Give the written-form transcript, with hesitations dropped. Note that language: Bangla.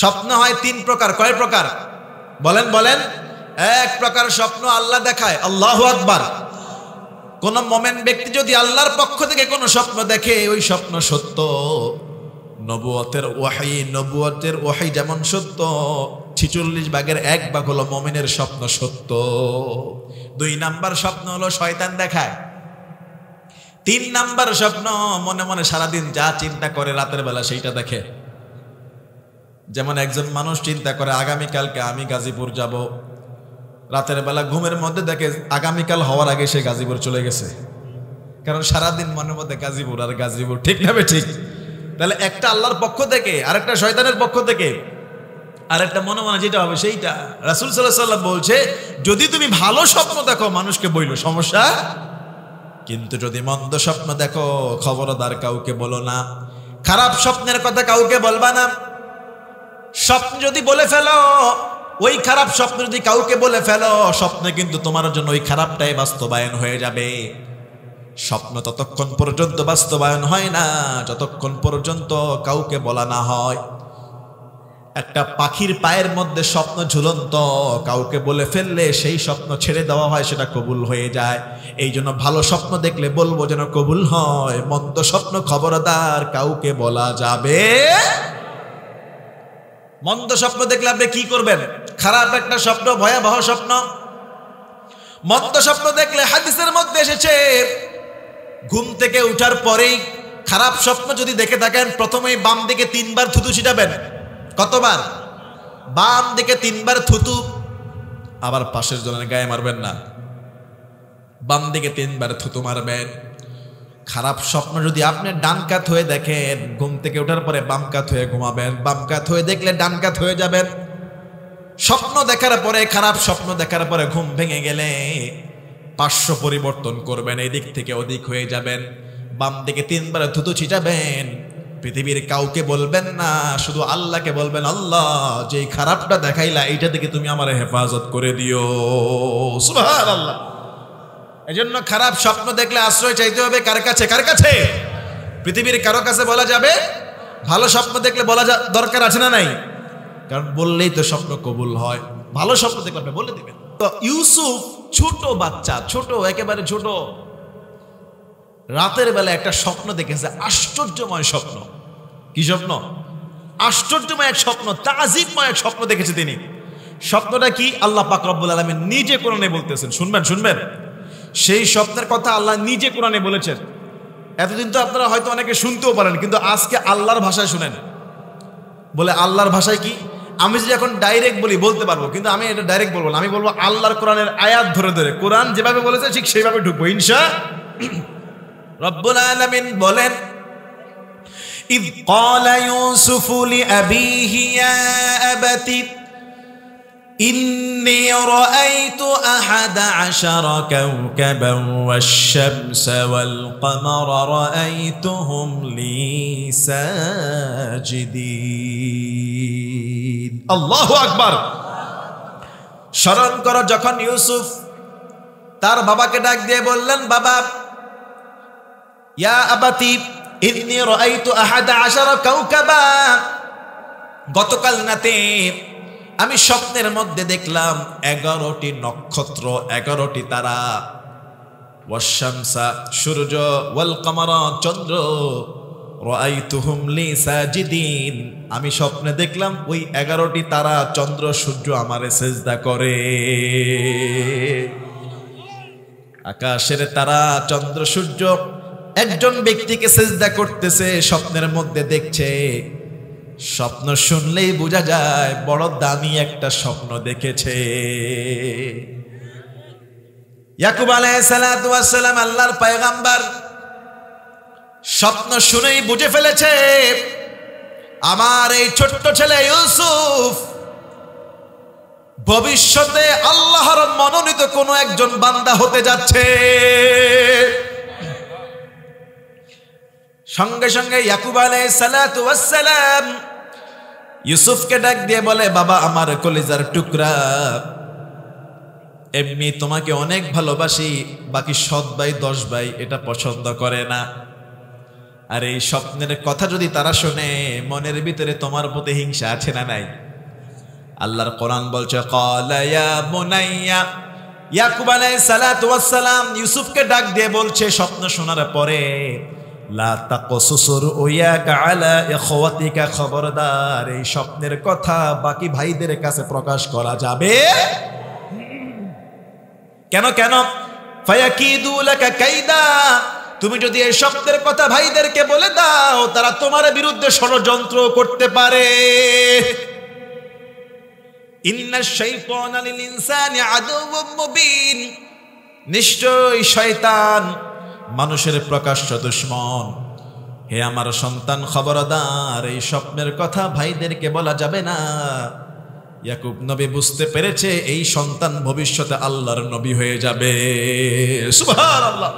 স্বপ্ন হয় তিন প্রকার। কয় প্রকার বলেন বলেন? এক প্রকার স্বপ্ন আল্লাহ দেখায়, আল্লাহু আকবার। কোন মোমেন ব্যক্তি যদি আল্লাহর পক্ষ থেকে কোন স্বপ্ন দেখে, ওই স্বপ্ন সত্য। নবুয়তের ওয়াহী যেমন সত্য, ৪৬ ভাগের ১ ভাগ হলো মোমেনের স্বপ্ন সত্য। ২ নাম্বার স্বপ্ন হলো শয়তান দেখায়। ৩ নাম্বার স্বপ্ন মনে মনে সারাদিন যা চিন্তা করে রাতের বেলা সেইটা দেখে। যেমন একজন মানুষ চিন্তা করে আগামীকালকে আমি গাজীপুর যাব, রাতের বেলা ঘুমের মধ্যে দেখে আগামীকাল হওয়ার আগে সে গাজীপুর চলে গেছে, কারণ সারাদিন মনের মধ্যে গাজীপুর আর গাজীপুর। ঠিক না ঠিক? তাহলে একটা আল্লাহর পক্ষ থেকে, আরেকটা শয়তানের পক্ষ থেকে, আরেকটা মনে মনে যেটা হবে সেইটা। রাসূল সাল্লাল্লাহু আলাইহি ওয়াসাল্লাম বলছে, যদি তুমি ভালো স্বপ্ন দেখো মানুষকে বইলো, সমস্যা, কিন্তু যদি মন্দ স্বপ্ন দেখো খবরদার কাউকে বলো না। খারাপ স্বপ্নের কথা কাউকে বলবা না। স্বপ্ন যদি বলে ফেলো, ওই খারাপ স্বপ্ন যদি কাউকে বলে ফেলো, স্বপ্নে কিন্তু তোমার জন্য ওই খারাপটাই বাস্তবায়ন হয়ে যাবে। স্বপ্ন ততক্ষণ পর্যন্ত বাস্তবায়ন হয় না যতক্ষণ পর্যন্ত কাউকে বলা না হয়। একটা পাখির পায়ের মধ্যে স্বপ্ন ঝুলন্ত, কাউকে বলে ফেললে সেই স্বপ্ন ছেড়ে দেওয়া হয়, সেটা কবুল হয়ে যায়। এই জন্য ভালো স্বপ্ন দেখলে বলবো যেন কবুল হয়, মন্দ স্বপ্ন খবরদার কাউকে বলা যাবে। মন্দ স্বপ্ন দেখলে আপনি কি করবেন? খারাপ একটা স্বপ্ন, ভয়াবহ স্বপ্ন, মন্দ স্বপ্ন দেখলে হাদিসের মধ্যে এসেছে, ঘুম থেকে উঠার পরেই খারাপ স্বপ্ন যদি দেখে থাকেন, প্রথমেই বাম দিকে ৩ বার থুতু ছিটাবেন। কতবার? বাম দিকে ৩ বার থুতু। আবার পাশের জনের গায়ে মারবেন না, বাম দিকে ৩ বার থুতু মারবেন। খারাপ স্বপ্ন যদি আপনি ডান কাত হয়ে দেখেন, ঘুম থেকে ওঠার পরে বাম কাত হয়ে ঘুমাবেন, বাম কাত হয়ে দেখলে ডান কাত হয়ে যাবেন। স্বপ্ন দেখার পরে, খারাপ স্বপ্ন দেখার পরে ঘুম ভেঙে গেলে পার্শ্ব পরিবর্তন করবেন, এদিক থেকে ওদিক হয়ে যাবেন, বাম দিকে 3 বার থুতু ছিটাবেন। পৃথিবীর কাউকে বলবেন না, শুধু আল্লাহকে বলবেন, আল্লাহ যে খারাপটা দেখাইলা এইটা থেকে তুমি আমার হেফাজত করে দিও। সুবহানাল্লাহ। এজন্য খারাপ স্বপ্ন দেখলে আশ্রয় চাইতে হবে কার কাছে? কার কাছে? পৃথিবীর কারো কাছে বলা যাবে? ভালো স্বপ্ন দেখলে বলা দরকার আছে না নাই? কারণ বললেই তো স্বপ্ন কবুল হয়। ভালো স্বপ্ন দেখলে আপনি বলে দিবেন। তো ইউসুফ ছোট বাচ্চা, ছোট, একেবারে ছোট, রাতের বেলা একটা স্বপ্ন দেখেছে, আশ্চর্যময় স্বপ্ন। কি স্বপ্ন? আশ্চর্যময় এক স্বপ্ন, তাজিবময় এক স্বপ্ন দেখেছে তিনি। স্বপ্নটা কি? আল্লাহ পাক রব্বুল আলামিন নিজে কোরআনে বলতেছেন, শুনবেন শুনবেন। সেই স্বপ্নের কথা আল্লাহ নিজে কোরআনে বলেছেন। এতদিন তো আপনারা হয়তো অনেকে শুনতেও পারেন, কিন্তু আজকে আল্লাহর ভাষায় শুনেন। বলে আল্লাহর ভাষায় কি? আমি যদি এখন ডাইরেক্ট বলি বলতে পারবো, কিন্তু আমি এটা ডাইরেক্ট বলবো না। আমি বলবো আল্লাহর কোরআনের আয়াত ধরে ধরে, কোরআন যেভাবে বলেছে ঠিক সেইভাবে ঢুকবো ইনশাআল্লাহ। রব্বুল আলামিন বলেন, ইয ক্বালা ইউসুফু লিআবিহি ইয়া আবাতি ইন্নী রাআইতু আহাদা আশারা কাওকাবান ওয়াশ-শামসা ওয়াল-কামারা রাআইতুহুম লি সাজিদিন। আল্লাহু আকবার। স্মরণ করো যখন ইউসুফ তার বাবাকে ডাক দিয়ে বললেন, বাবা, ইয়া আবাতি ইন্নী রাআইতু আহাদা আশারা কাওকাবা, গতকাল রাতে আমি স্বপ্নের মধ্যে দেখলাম 11টি নক্ষত্র, 11টি তারা, ওয়াশ-শামসা সূর্য, ওয়াল-কামারা চন্দ্র, রাআইতুহুম লি সাজিদিন, আমি স্বপ্নে দেখলাম ওই 11টি তারা, চন্দ্র, সূর্য আমারে সিজদা করে। আকাশের তারা, চন্দ্র, সূর্য একজন ব্যক্তিকে সিজদা করতেছে, স্বপ্নের মধ্যে দেখছে। স্বপ্ন শুনলেই বোঝা যায় বড় দামি একটা স্বপ্ন দেখেছে। ইয়াকুব আলাইহিস সালাতু ওয়াস সালাম আল্লাহর পয়গম্বর, স্বপ্ন শুনেই বুঝে ফেলেছে আমার এই ছোট্ট ছেলে ইউসুফ ভবিষ্যতে আল্লাহর মনোনীত কোনো একজন বান্দা হতে যাচ্ছে। সঙ্গে সঙ্গে ইয়াকুব আলাইহিস সালাতু ওয়াস সালাম ইউসুফকে ডাক দিয়ে বলে, বাবা আমার কলিজার টুকরা, এমনি তোমাকে অনেক ভালোবাসি, বাকি 7 ভাই 10 ভাই এটা পছন্দ করে না। আর এই স্বপ্নের কথা যদি তারা শোনে, মনের ভিতরে তোমার প্রতি হিংসা আছে না নাই? আল্লাহর কোরআন বলছে, ক্বালা ইয়া বুনাইয়া, ইয়াকুব আলাইহিস সালাতু ওয়াস সালাম ইউসুফকে ডাক দিয়ে বলছে স্বপ্ন শোনার পরে, লা তাকসুসুর উয়াকা আলা ইখওয়াতিকা, খবরদার এই স্বপ্নের কথা বাকি ভাইদের কাছে প্রকাশ করা যাবে কেন? কেন? ফায়াকিদু লাকা কাইদা, তুমি যদি এই স্বপ্নের কথা ভাইদেরকে বলে দাও, তারা তোমার বিরুদ্ধে ষড়যন্ত্র করতে পারে। ইন্নাশ শাইতানা লিল ইনসানি আদুউম মুবিন, নিশ্চয় শয়তান মানুষের প্রকাশ্য দুশমন। হে আমার সন্তান, খবরদার এই স্বপ্নের কথা ভাইদেরকে বলা যাবে না। ইয়াকুব নবী বুঝতে পেরেছে এই সন্তান ভবিষ্যতে আল্লাহর নবী হয়ে যাবে। সুবহানাল্লাহ।